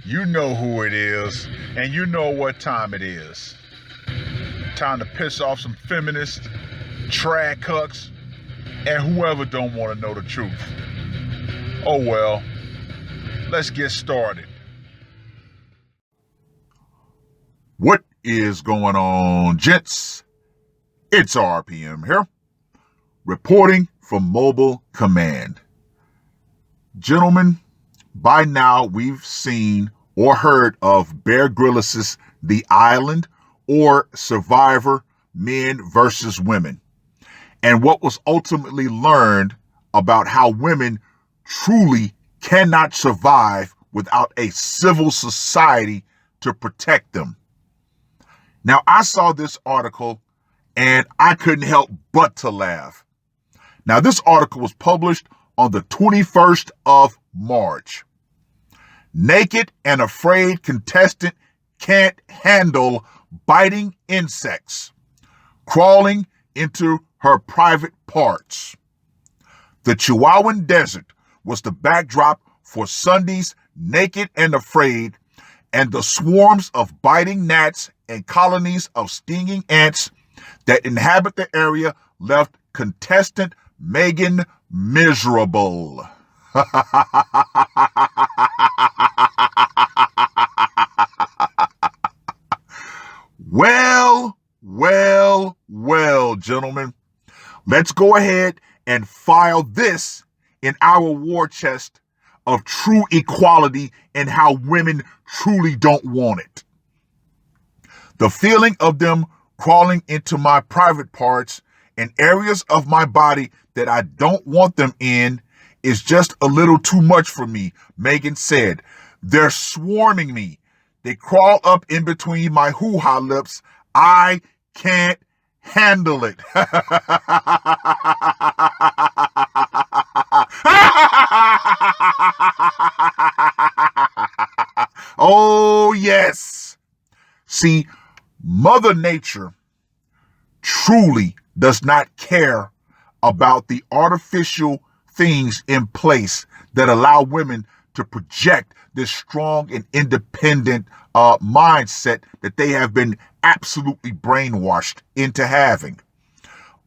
You know who it is, and you know what time it is. Time to piss off some feminists, trad cucks, and whoever don't want to know the truth. Oh well, let's get started. What is going on, gents? It's R.P.M. here, reporting from Mobile Command. Gentlemen, by now we've seen or heard of Bear Grylls' The Island or Survivor, Men versus Women, and what was ultimately learned about how women truly cannot survive without a civil society to protect them. Now, I saw this article and I couldn't help but to laugh. Now, this article was published on the 21st of March. Naked and afraid contestant can't handle biting insects, crawling into her private parts. The Chihuahuan Desert was the backdrop for Sunday's Naked and Afraid, and the swarms of biting gnats and colonies of stinging ants that inhabit the area left contestant Megan miserable. Well, gentlemen, let's go ahead and file this in our war chest of true equality and how women truly don't want it. The feeling of them crawling into my private parts and areas of my body that I don't want them in is just a little too much for me, Megan said. They're swarming me. They crawl up in between my hoo-ha lips. I can't handle it. Oh, yes. See, Mother Nature truly does not care about the artificial things in place that allow women to project this strong and independent mindset that they have been absolutely brainwashed into having.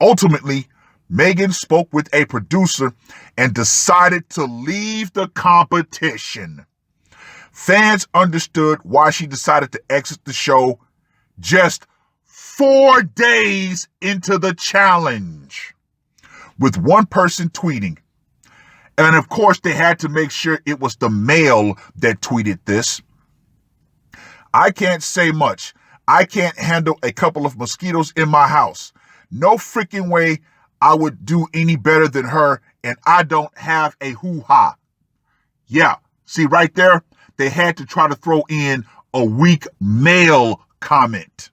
Ultimately, Megan spoke with a producer and decided to leave the competition. Fans understood why she decided to exit the show just 4 days into the challenge, with one person tweeting. And of course, they had to make sure it was the male that tweeted this. I can't say much. I can't handle a couple of mosquitoes in my house. No freaking way I would do any better than her, and I don't have a hoo-ha. Yeah, see right there, they had to try to throw in a weak male comment.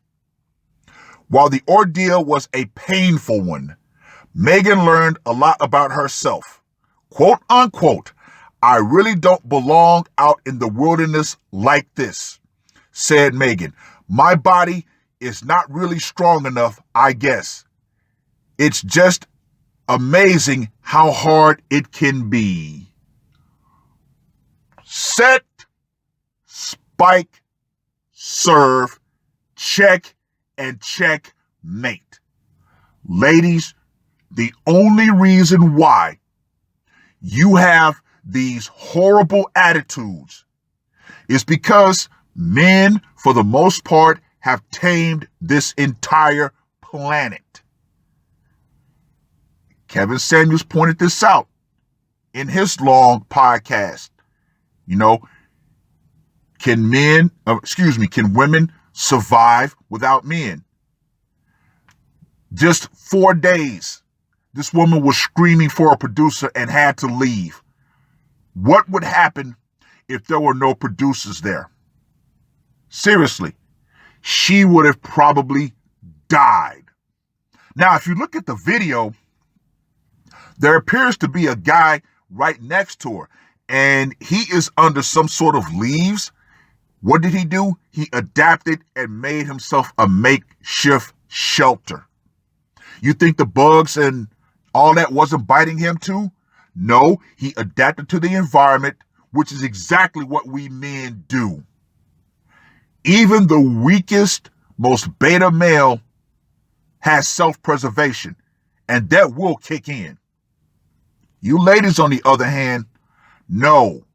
While the ordeal was a painful one, Megan learned a lot about herself. Quote unquote, I really don't belong out in the wilderness like this, said Megan. My body is not really strong enough, I guess. It's just amazing how hard it can be. Set, spike, serve, check, and checkmate. Ladies, the only reason why you have these horrible attitudes is because men, for the most part, have tamed this entire planet. Kevin Samuels pointed this out in his long podcast. You know, can women survive without men? Just 4 days, this woman was screaming for a producer and had to leave. What would happen if there were no producers there? Seriously, she would have probably died. Now, if you look at the video, there appears to be a guy right next to her, and he is under some sort of leaves. What did he do? He adapted and made himself a makeshift shelter. You think the bugs and all that wasn't biting him too? No, he adapted to the environment, which is exactly what we men do. Even the weakest, most beta male has self-preservation, and that will kick in. You ladies, on the other hand, no,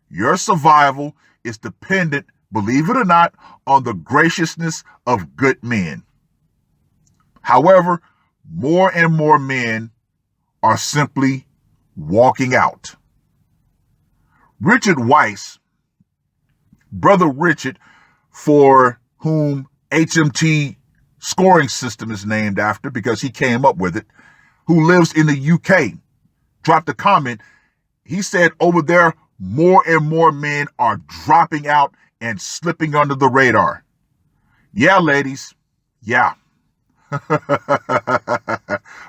your survival is dependent, believe it or not, on the graciousness of good men. However, more and more men are simply walking out. Richard Weiss, Brother Richard, for whom HMT scoring system is named after because he came up with it, who lives in the UK, dropped a comment. He said over there, more and more men are dropping out and slipping under the radar. Yeah, ladies. Yeah.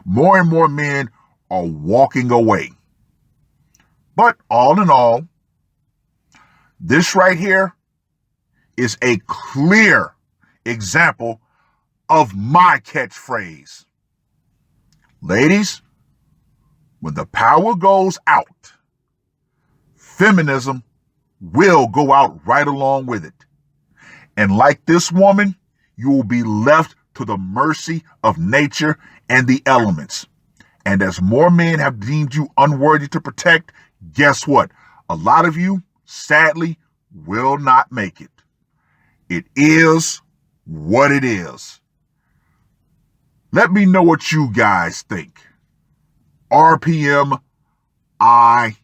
More and more men are walking away. But all in all, this right here is a clear example of my catchphrase. Ladies, when the power goes out, feminism will go out right along with it. And like this woman, you will be left to the mercy of nature and the elements. And as more men have deemed you unworthy to protect, guess what? A lot of you, sadly, will not make it. It is what it is. Let me know what you guys think. RPM, I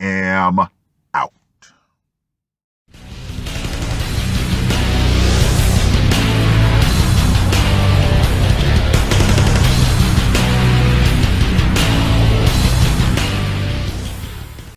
am